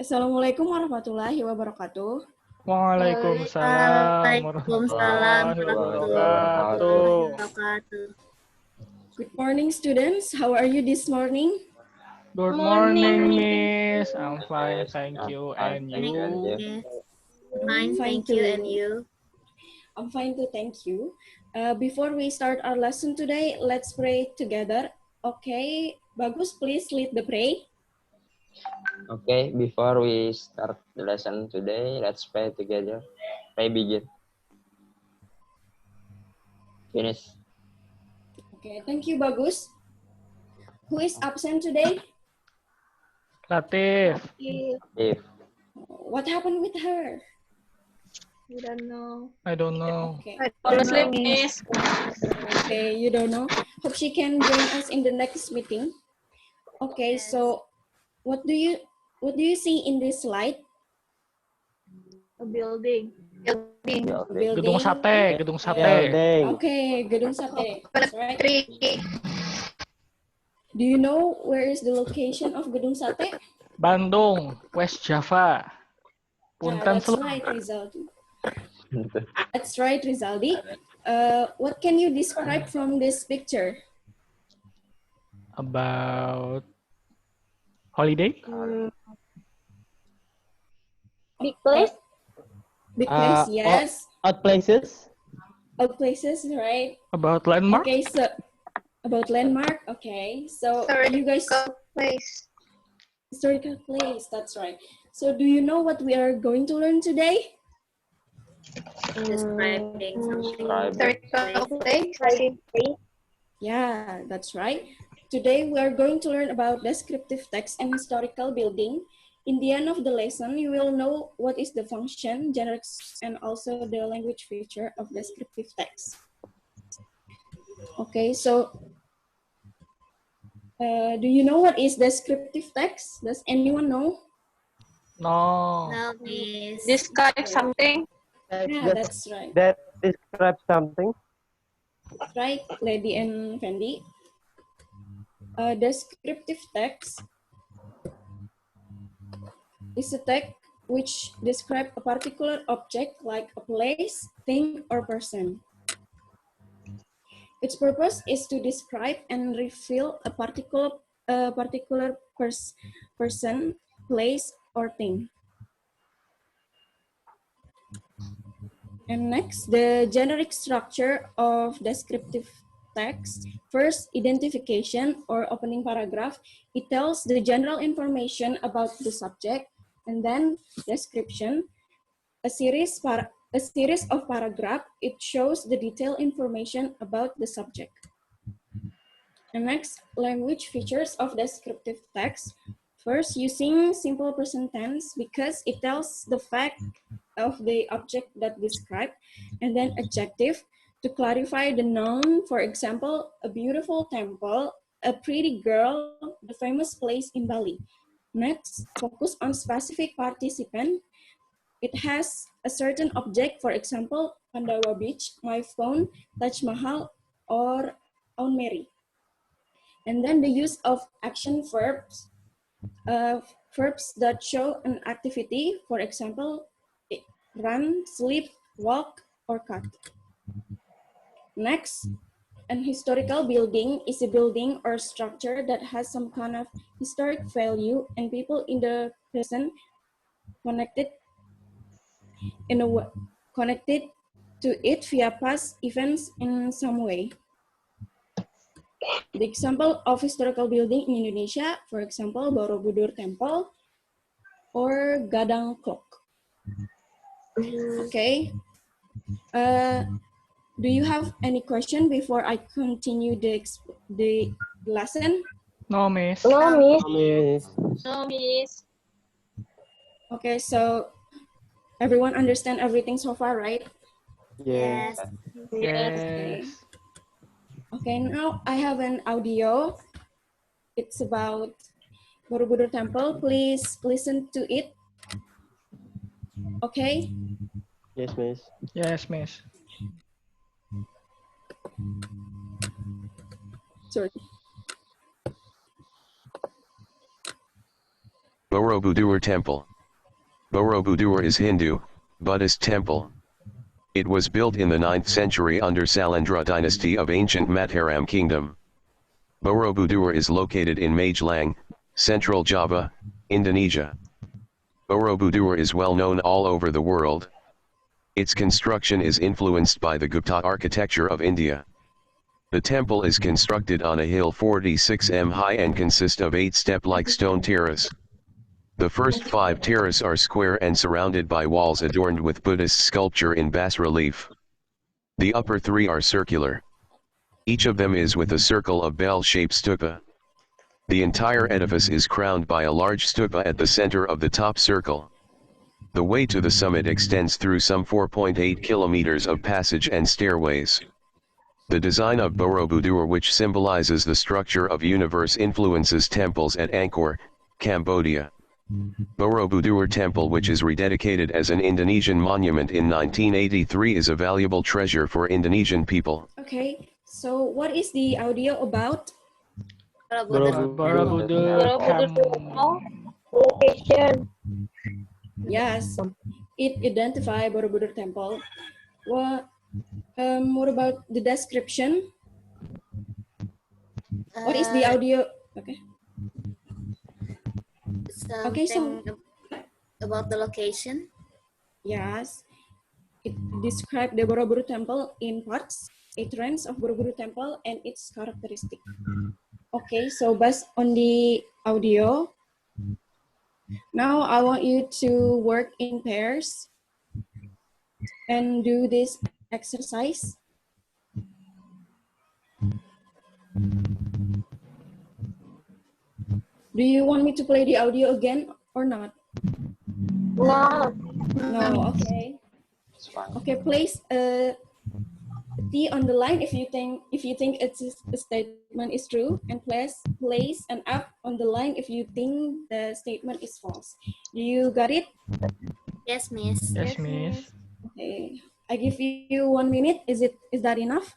Assalamualaikum warahmatullahi wabarakatuh. Waalaikumsalam Waalaikumsalam warahmatullahi warahmatullahi wabarakatuh. wabarakatuh. Good morning, students. How are you this morning? Good morning, Miss. I'm fine, thank you. And you? Yes, I'm fine, fine thank you. too. And you? I'm fine too, thank you. Before we start our lesson today, let's pray together. Okay, Bagus, please lead the pray. Okay, before we start the lesson today, let's pray together. Pray begin. Finish. Okay, thank you, Bagus. Who is absent today? Latif. If What happened with her? We don't know. I don't know. Okay, Honestly, Miss. okay, you don't know. Hope she can join us in the next meeting. Okay, Yes. so what do you see in this slide? A building. Building. Gedung sate, gedung sate. Okay, gedung sate. That's right. Tree. Do you know where is the location of gedung sate? Bandung, West Java. Punten That's right, Rizaldi. That's right, Rizaldi. What can you describe from this picture? About holiday? Big place. Big place, yes. Out places. Out places, right? About landmark? Okay, so about landmark. Okay, so you guys Place. historical place. That's right. So do you know what we are going to learn today? Describing something. Describe. Place. Yeah, that's right. Today we are going to learn about descriptive text and historical building. In the end of the lesson, you will know what is the function, generics, and also the language feature of descriptive text. Okay, so do you know what is descriptive text? Does anyone know? No. No, Miss. Describe something. Yeah, that's right. That describes something. That's right, Lady and Fendi. Descriptive text is a text which describes a particular object like a place, thing, or person. Its purpose is to describe and reveal a particular person, place, or thing. And next, the generic structure of descriptive text. First, identification or opening paragraph. It tells the general information about the subject, and then description. A series of paragraph. It shows the detailed information about the subject. And next, language features of descriptive text. First, using simple present tense because it tells the fact of the object that described, and then adjective to clarify the noun. For example, a beautiful temple, a pretty girl, the famous place in Bali. Next, focus on specific participant. It has a certain object, for example, Pandawa Beach, my phone, Taj Mahal, or Aunt Mary. And then the use of action verbs, verbs that show an activity, for example, run, sleep, walk, or cut. Next, an historical building is a building or structure that has some kind of historic value and people in the present connected to it via past events in some way. The example of historical building in Indonesia, for example, Borobudur Temple or Gadang Clock. Okay. Do you have any question before I continue the lesson? No, Miss. Miss. No, Miss. Okay, so everyone understand everything so far, right? Yes. Yes. Okay, now I have an audio. It's about Borobudur Temple. Please listen to it. Okay? Yes, Miss. Yes, Miss. Sorry. Borobudur Temple. Borobudur is Hindu, Buddhist temple. It was built in the 9th century under Salandra dynasty of ancient Mataram kingdom. Borobudur is located in Magelang, Central Java, Indonesia. Borobudur is well known all over the world. Its construction is influenced by the Gupta architecture of India. The temple is constructed on a hill 46 m high and consists of 8 step-like stone terrace. The first 5 terrace are square and surrounded by walls adorned with Buddhist sculpture in bas-relief. The upper 3 are circular. Each of them is with a circle of bell-shaped stupa. The entire edifice is crowned by a large stupa at the center of the top circle. The way to the summit extends through some 4.8 kilometers of passage and stairways. The design of Borobudur, which symbolizes the structure of universe, influences temples at Angkor, Cambodia. Borobudur Temple, which is rededicated as an Indonesian monument in 1983, is a valuable treasure for Indonesian people. Okay, so what is the audio about? Borobudur Temple. Location. Yes, it identify Borobudur Temple. What about the description? What is the audio? Okay. Okay, so About the location. yes, it describes the Borobudur Temple in parts, 8 ranks of Borobudur Temple and its characteristic. Okay, so based on the audio, now I want you to work in pairs and do this exercise. Do you want me to play the audio again or not? No. No, okay. It's fine. Okay, place a T on the line if you think the statement is true, and place an up on the line if you think the statement is false. Do you got it? Yes, miss. Yes, miss. Okay. I give you 1 minute. Is that enough?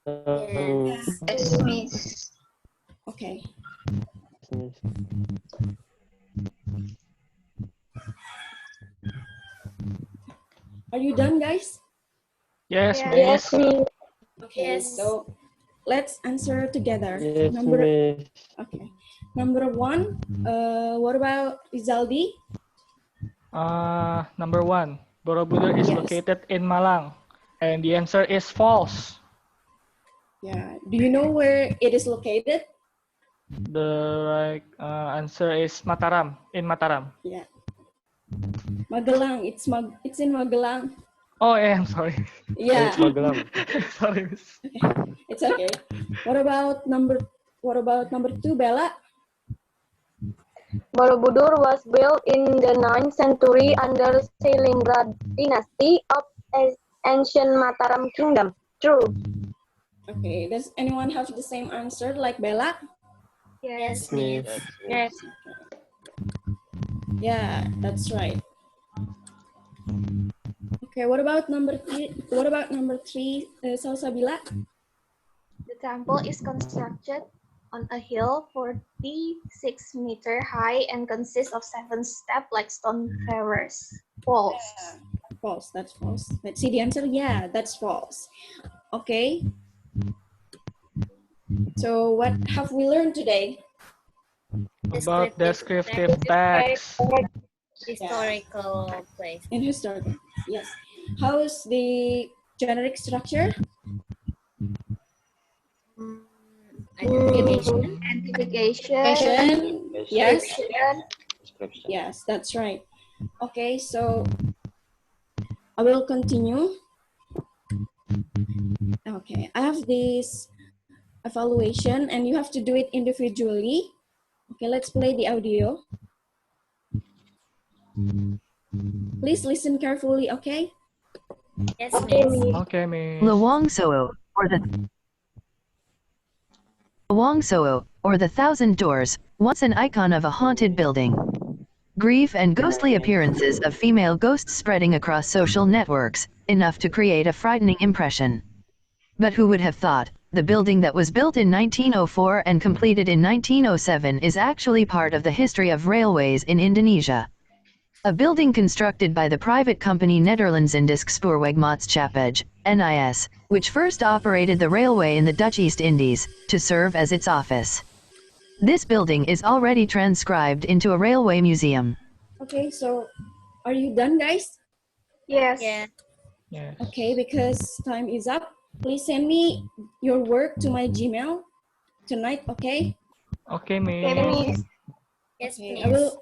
Yes. Yes, miss. Okay. Are you done, guys? Yes, Yes, miss. miss. Okay, Yes. so let's answer together. Yes, Number miss. Okay. Number 1, what about Rizaldi? Number 1. Borobudur is Yes. located in Malang. And the answer is false. Yeah. Do you know where it is located? The right answer is Mataram, in Mataram. Yeah. Magelang. It's in Magelang. Oh, yeah, I'm sorry. Yeah. It's Magelang. Sorry, miss. It's okay. What about number 2, Bella? Borobudur was built in the 9th century under Sailendra dynasty of ancient Mataram kingdom. True. Okay. Does anyone have the same answer like Bella? Yes, Miss. miss. Yes. Yeah, that's right. Okay, what about number 3? Salsabila? The temple is constructed on a hill 46 meter high and consists of 7 step-like stone terrace. False. False. That's false. Let's see the answer. Yeah, that's false. Okay. So what have we learned today? About descriptive text. Historical place. In historical. Yes. How is the generic structure? Identification. Identification. Yes. Description. Yes, that's right. Okay, so I will continue. Okay, I have this evaluation and you have to do it individually. Okay, let's play the audio. Please listen carefully, okay? Yes, miss. Okay, miss. Lawangso, or the Thousand Doors, once an icon of a haunted building. Grief and ghostly appearances of female ghosts spreading across social networks, enough to create a frightening impression. But who would have thought, the building that was built in 1904 and completed in 1907 is actually part of the history of railways in Indonesia. A building constructed by the private company Nederlands Indische Spoorwegmaatschappij, NIS, which first operated the railway in the Dutch East Indies, to serve as its office. This building is already transcribed into a railway museum. Okay, so are you done, guys? Yes. Yes. Yes. Okay, because time is up. Please send me your work to my Gmail tonight, okay? Okay, Okay, Miss. Miss. Yes, Okay, please.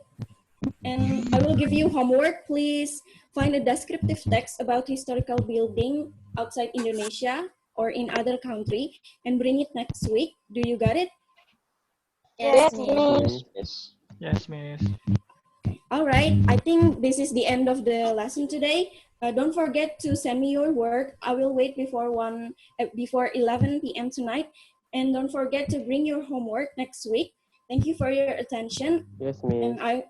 I will give you homework. Please find a descriptive text about historical building outside Indonesia or in other country and bring it next week. Do you got it? Yes, Yes, Miss. Miss. Yes. Yes, Miss. All right, I think this is the end of the lesson today. Don't forget to send me your work. I will wait before 11 p.m. tonight. And don't forget to bring your homework next week. Thank you for your attention. Yes, And Miss.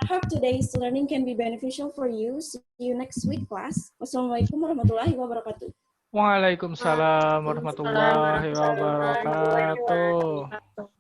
I hope today's learning can be beneficial for you. See you next week, class. Wassalamualaikum warahmatullahi wabarakatuh. Waalaikumsalam warahmatullahi Waalaikumsalam warahmatullahi wabarakatuh. wabarakatuh.